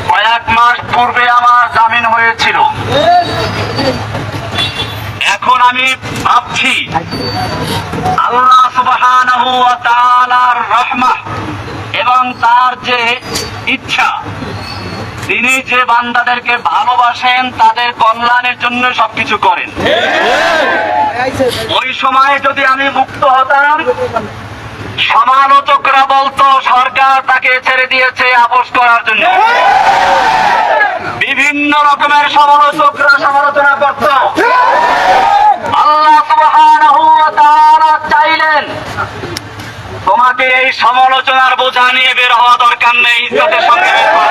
কয়েক মাস পূর্বে আমার জামিন হয়েছিল। এখন আমি ভাবছি আল্লাহ সুবহানাহু ওয়া তাআলার রহমত এবং তার যে ইচ্ছা, তিনি যে বান্দাদেরকে ভালোবাসেন তাদের কল্যাণের জন্য সবকিছু করেন। ওই সময় যদি আমি মুক্ত হতাম, সমালোচকরা বলতো সরকার তাকে ছেড়ে দিয়েছে আপোস করার জন্য। বিভিন্ন রকমের সমালোচকরা সমালোচনা করত। আল্লাহ সুবহানাহু ওয়া তাআলা চাইলেন তোমাকে এই সমালোচনার বোঝা নিয়ে বের হওয়া দরকার নেই, ইজ্জতের সঙ্গে বের হও।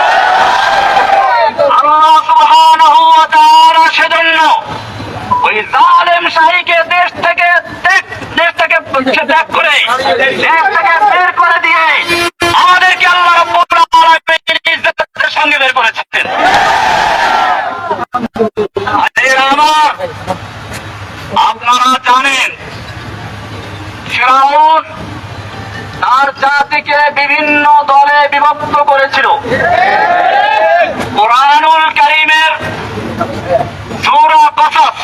আল্লাহ সুবহানাহু ওয়া তাআলা সেজন্য ওই জালেম শাহীকে দেশ থেকে ত্যাগ করে দেশ থেকে বের করে দিয়ে আমাদেরকে আল্লাহ রাব্বুল আলামিন ইজ্জতের সঙ্গে বের করেছেন। আমার আপনারা জানেন ফিরআউন তার জাতিকে বিভিন্ন দলে বিভক্ত করেছিল। কুরআনুল কারীমের সূরা কসস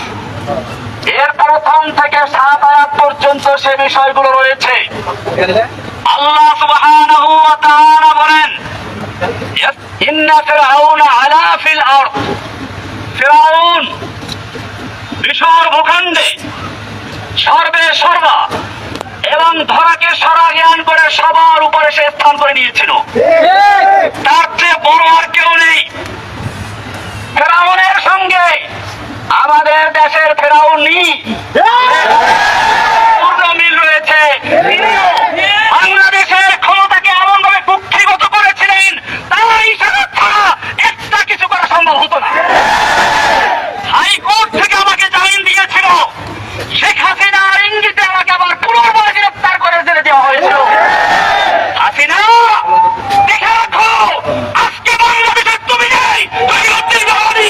এর প্রথম থেকে 7 আয়াত পর্যন্ত সে বিষয়গুলো রয়েছে। আল্লাহ সুবহানাহু ওয়া তাআলা বলেন, ইন্না ফিরআউনা আলা ফিল আরদ, ফিরআউন মিশর ভূখণ্ডে সর্বে সর্বা এবং ধরাকে সরা জ্ঞান করে সবার উপরে সে স্থান করে নিয়েছিল। তার চেয়ে বড় আর কেউ নেই। ফেরাউনের সঙ্গে আমাদের দেশের ফেরাউনি পূর্ণ মিল রয়েছে। বাংলাদেশের ক্ষমতাকে এমন ভাবে কুক্ষিগত করেছিলেন, তাই ছাড়া একটা কিছু করা সম্ভব হতো না। হাইকোর্ট থেকে আমাকে জামিন দিয়েছিল, শেখ হাসিনার ইঙ্গিতে আমাকে আবার পুনর্বার গ্রেফতার করে জেলে দেওয়া হয়েছিল। হাসিনা দেখে রাখো, আজকে বাংলাদেশের তুমি নেই, তুমি উদ্দিন বাহারি।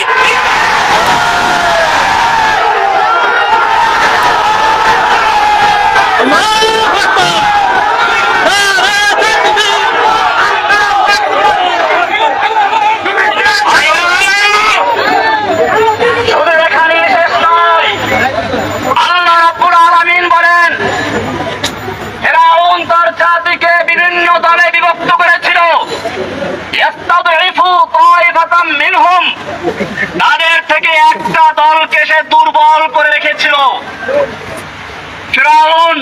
তাদের থেকে একটা দলকে সে দুর্বল করে রেখেছিল। ফিরআউন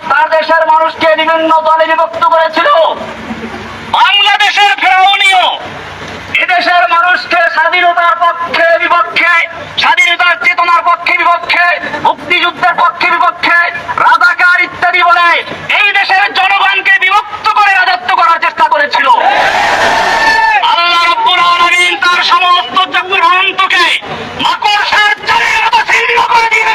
তার দেশের মানুষকে বিভিন্ন দলে বিভক্ত করেছিল। বাংলাদেশের ফিরআউনিও এদেশের মানুষকে স্বাধীনতার পক্ষে বিপক্ষে, স্বাধীনতার চেতনার পক্ষে বিপক্ষে, মুক্তিযুদ্ধের পক্ষে বিপক্ষে, রাজাকার ইত্যাদি বলে এই দেশের জনগণকে বিভক্ত করে রাজত্ব করার চেষ্টা করেছিল। আল্লাহ রাব্বুল আলামিন তার সমস্ত চক্রান্তকে মাকড়সার জালের মতো ছিন্ন করে দিয়ে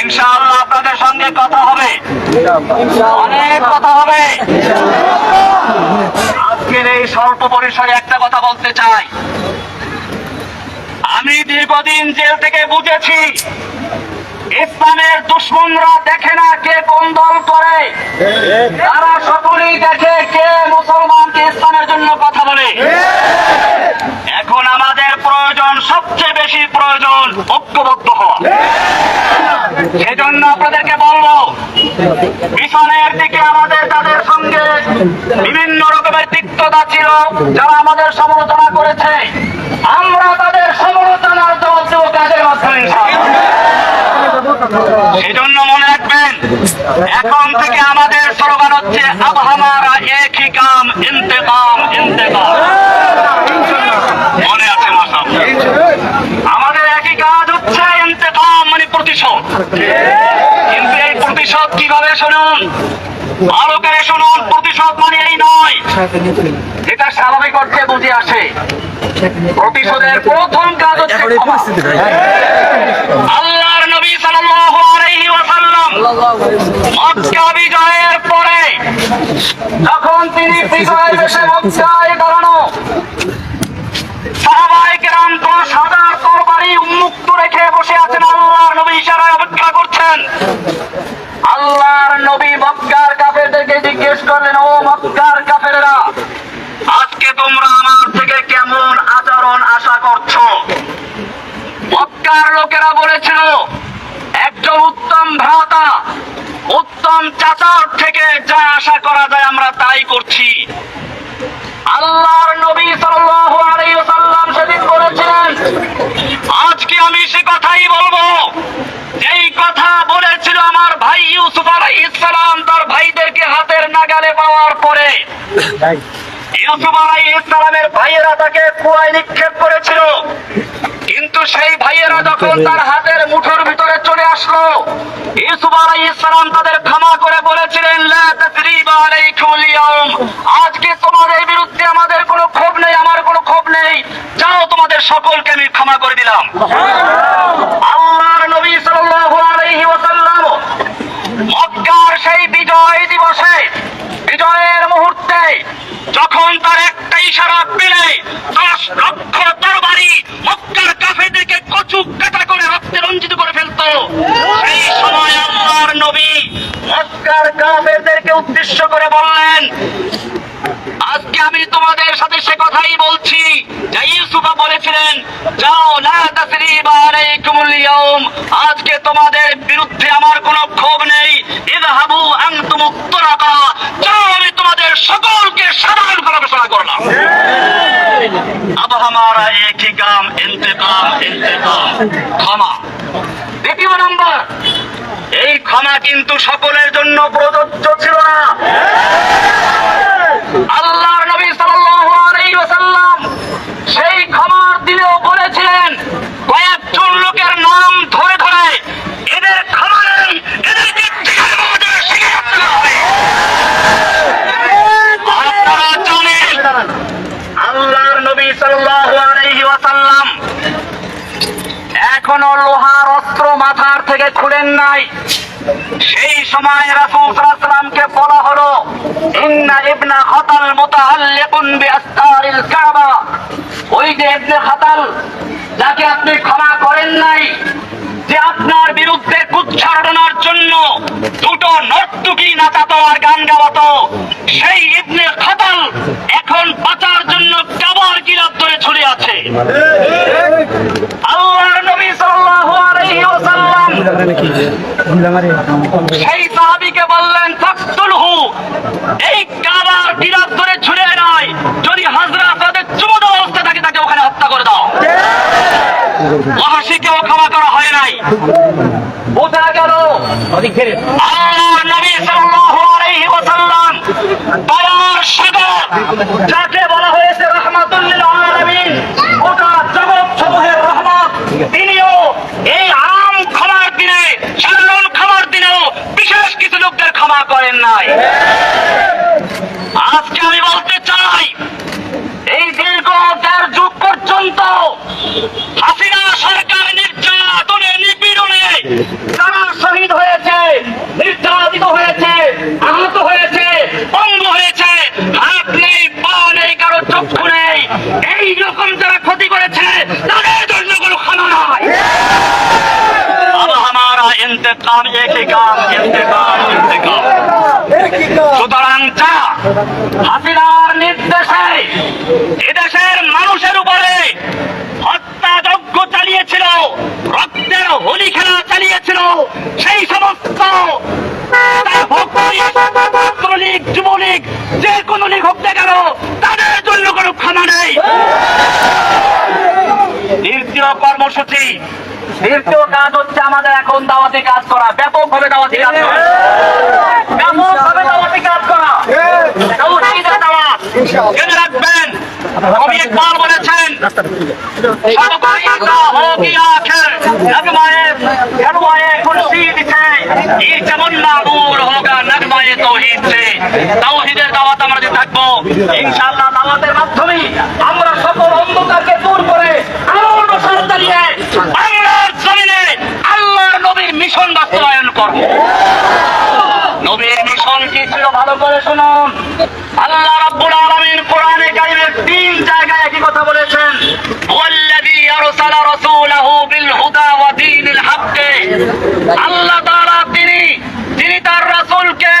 ইনশাআল্লাহ আপনাদের সঙ্গে কথা হবে, অনেক কথা হবে। আজকের এই স্বল্প পরিসরে একটা কথা বলতে চাই। আমি দীর্ঘদিন জেল থেকে বুঝেছি ইসলামের দুশমনরা দেখে না কে কোন দল করে, তারা সকলেই দেখে কে মুসলমানকে ইসলামের জন্য কথা বলে। এখন আমাদের প্রয়োজন, সবচেয়ে বেশি প্রয়োজন ঐক্যবদ্ধ হওয়া। সেজন্য আপনাদেরকে বলবো, পিছনের দিকে আমাদের তাদের সঙ্গে বিভিন্ন রকমের তিক্ততা ছিল, যারা আমাদের সমালোচনা করেছে, আমরা তাদের সমালোচনার জবাব দেব কাজের মাধ্যমে। সেজন্য মনে রাখবেন, এখন থেকে আমাদের স্লোগান হচ্ছে আব হামারা এক হি কাম ইন্তেকাম ইন্তেকাম। মনে আছে মাশাআল্লাহ? আমাদের একই কাজ হচ্ছে ইন্তেকাম, মানে প্রতিশোধ। কিন্তু এই প্রতিশোধ কিভাবে শুনুন, ভালো করে শুনুন। প্রতিশোধ মানে এই নয়, এটা স্বাভাবিক অর্থে বুঝে আসে। প্রতিশোধের প্রথম কাজ হচ্ছে আল্লাহর নবী সাল্লাল্লাহু আলাইহি ওয়াসাল্লাম মক্কা বিজয়ের পরে তিনি বিজয়ের বেশে মক্কায় দাঁড়ানো। সাহাবায়ে কেরাম 10,000 তরবারি উন্মুক্ত রেখে বসে আছেন, আল্লাহর নবী ইশারায় অপেক্ষা করছেন। আল্লাহর নবী মক্কার কাফেরদেরকে জিজ্ঞেস করলেন, ও মক্কার কাফেরেরা, আজকে তোমরা আমার থেকে কেমন আচরণ আশা করছো? মক্কার লোকেরা বলেছিল, একজন উত্তম ভ্রাতা, উত্তম চাচার থেকে যা আশা করা যায় আমরা তাই করছি। আল্লাহর নবী সাল্লাল্লাহু আলাইহি ওয়াসাল্লাম সেদিন বলেছিলেন, আজকে আমি সে কথাই বলবো যেই কথা বলেছিল আমার ভাই ইউসুফ আলাইহিস সালাম তার ভাইদেরকে হাতের নাগালে পাওয়ার পরে। ইউসুফ আলাইহিস সালামের ভাইয়েরা তাকে কুয়ায় নিক্ষেপ করেছিল, কিন্তু সেই ভাইয়েরা যখন তার হাতের মুঠোর ভিতরে চলে আসলো, ইউসুফ আলাইহিস সালাম তাদের ক্ষমা করে বলেছিলেন, লা তাসরিবা আলাইকুমুল ইয়াউম, আজকে তোমাদের বিরুদ্ধে আমাদের কোনো ক্ষোভ নেই, আমার কোনো ক্ষোভ নেই, যাও তোমাদের সকলকে আমি ক্ষমা করে দিলাম। আল্লাহর নবী সাল্লাল্লাহু আলাইহি ওয়াসাল্লাম মক্কার সেই বিজয় দিবসে, বিজয়ের মুহূর্তে যখন তার একটা ইশারা পেলে 10 লক্ষ তরবারি মক্কার কাফেরদেরকে কচু কাটা করে রক্তে রঞ্জিত করে ফেলতো, সেই সময় আল্লাহর নবী মক্কার কাফেরদেরকে উদ্দেশ্য করে বললেন, আজকে আমি তোমাদের সাথে সে কথাই বলছি যা ইউসুফ বলেছিলেন, যাও, লা তাসরিবা আলাইকুমুল ইয়াউম, আজকে তোমাদের বিরুদ্ধে আমার কোনো ক্ষোভ নেই, ইযহাবু আনতুমুত তুরাকা, যাও, আমি তোমাদের সকলকে সাধারণ করে ঘোষণা করলাম। अब हमारा एक ही काम इंतकाम इंतकाम, ক্ষমা। দ্বিতীয় নম্বর, এই ক্ষমা কিন্তু সকলের জন্য প্রযোজ্য ছিল না। আল্লাহর নবী সাল্লাল্লাহু আলাইহি ওয়াসাল্লাম সেই ক্ষমার দিনেও বলেছিলেন, কয়েকজন লোকের নাম ধরে ধরে এদের ক্ষমা নেই, এদেরকে জিহাদ মধ্যে শিখে আসতে হবে। আপনারা জানেন আল্লাহর নবী সাল্লাল্লাহু আলাইহি ওয়াসাল্লাম এখনো লোহার অস্ত্র মাথার থেকে খুলেন নাই। সেই সময় রাসূল সাল্লাল্লাহু আলাইহি ওয়াসাল্লামকে বলা হলো, ইন্না ইবনা খাতাল মুতাআল্লিকুন বিআসতারিল কাবা, ওই যে ইবনে খাতাল যাকে আপনি ক্ষমা করেন নাই, যে আপনার বিরুদ্ধে কুচ্ছারণার জন্য দুটো নর্তকী নাচাতো আর গান গাওয়াতো, সেই ইবনে খাতাল এখন বাঁচার জন্য কাবার গিলাফ ধরে ঝুলে আছে। আল্লাহর নবী সাল্লাল্লাহু আলাইহি ওয়াসাল্লাম সেই সাহাবীকে বললেন, ফাকতুলহু, এই কাবার গিলাফ ধরে ঝুলে নাই, যদি হযরত তাদের চুমুদ অবস্থা থাকে তাকে ওখানে হত্যা করে দাও। ওয়াহাশীকেও ক্ষমা করা হয় নাই। বোঝা গেল আল্লাহর নবী সাল্লাল্লাহু আলাইহি ওয়াসাল্লাম দয়ার সাগর, যাকে বলা হয়েছে রাহমাতুল লিল আলামিন, গোটা জগৎ সমূহের রহমত, তিনিও এই আম ক্ষমার দিনে, সাধারণ ক্ষমার দিনেও বিশেষ কিছু লোকদের ক্ষমা করেন নাই। আজকে আমি বলতে চাই, এই দীর্ঘ 1.5 যুগ পর্যন্ত হাসিনা সরকার নির্যাতনে, নিপীড়নে যারা শহীদ হয়েছে, নির্যাতিত হয়েছে, আহত হয়েছে, পঙ্গু হয়েছে, হাত নেই, পা নেই, কারো চক্ষু নেই, এই রকম যারা ক্ষতি করেছে তাদের জন্য কোনো ক্ষমা নাই। अब हमारा इंतकाम एक ही काम इंतकाम इंतकाम। সুতরাং যা হাসিনার নির্দেশে এদেশের মানুষের উপরে হত্যাযজ্ঞ চালিয়েছিল, রক্তের হোলি খেলা চালিয়েছিল, সেই সমস্ত ছাত্রলীগ, যুবলীগ, যে কোনো লীগ হোক না কেন, তাদের জন্য কোনো ক্ষমা নেই। দ্বিতীয় কর্মসূচি, দ্বিতীয় কাজ হচ্ছে আমাদের এখন দাওয়াতি কাজ করা, ব্যাপকভাবে দাওয়াতি কাজ করা, ব্যাপকভাবে দাওয়াতি কাজ করা, তাওহীদের দাওয়াত। জেনে রাখবেন, কবি ইকবাল বলেছেন, সব গরিবা হো গিয়া আখির নগমায়ে গরওয়ায়ে খুরশীদ সে, ये যেমন মাবুর হোগা নগমায়ে তাওহীদ সে। তাওহীদের দাওয়াত আমরা যে থাকবো, ইনশাআল্লাহ দাওয়াতের মাধ্যমে আমরা সকল অন্ধকারকে দূর করে আলোর রোশন জ্বালিয়ে বাংলার জমিনে আল্লাহর নবীর মিশন বাস্তবায়ন করব। নবীর মিশন কি? কি ছিল ভালো করে শুনুন। আল্লাহ রাব্বুল আলামিন কোরআনে কারিমের 3 জায়গায় একই কথা বলেছেন, ওয়াল্লাযী আরসালা রাসূলাহু বিল হুদা ওয়া দীনিল হক। আল্লাহ তাআলা তিনি তার রাসূলকে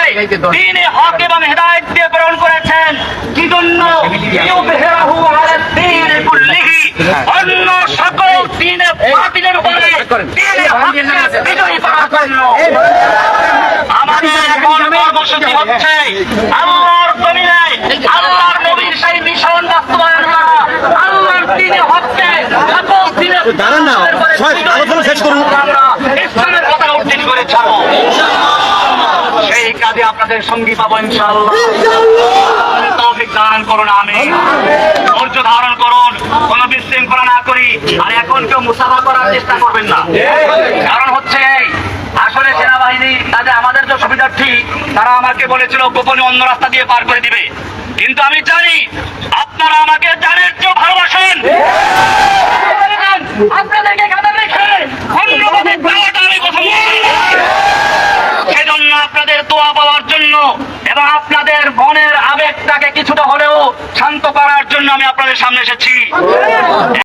দ্বীনে হক এবং হেদায়েত দিয়ে প্রেরণ করেছেন। কি জন্য? ইউযহিরাহু আলাদ দীন কুল্লিহি, অন্য সকল দ্বীনের বাতিলের উপরে দ্বীনে হককে বিজয়ী করার জন্য। আমাদের এখন কর্মসূচি হচ্ছে আল্লাহর জমিনে আল্লাহর নবীর সেই মিশন বাস্তবায়ন করা, আল্লাহর দ্বীনে হককে সকল দ্বীনের ইসলামের পতাকা উত্তোলন করে ছাড়বো। সেই কাজে আপনাদের সঙ্গী পাবো ইনশাআল্লাহ। তৌফিক দান করুন, আমিন। ধৈর্য ধারণ করুন, কোনো বিশৃঙ্খলা না করি। আর এখন কেউ মুসাফা করার চেষ্টা করবেন না। কারণ হচ্ছে আসলে সেনাবাহিনী তাদের আমাদের যে সুবিধার্থী তারা আমাকে বলেছিল গোপনে অন্য রাস্তা দিয়ে পার করে দিবে, কিন্তু আমি জানি আপনারা আমাকে জানের চেয়েও ভালোবাসেন। আপনাদেরকে এখানে রেখে অন্য পথে যাওয়াটা আমি পছন্দ করি না। সেজন্য আপনাদের দোয়া পাওয়ার জন্য এবং আপনাদের মনের আবেগটাকে কিছুটা হলেও শান্ত করার জন্য আমি আপনাদের সামনে এসেছি।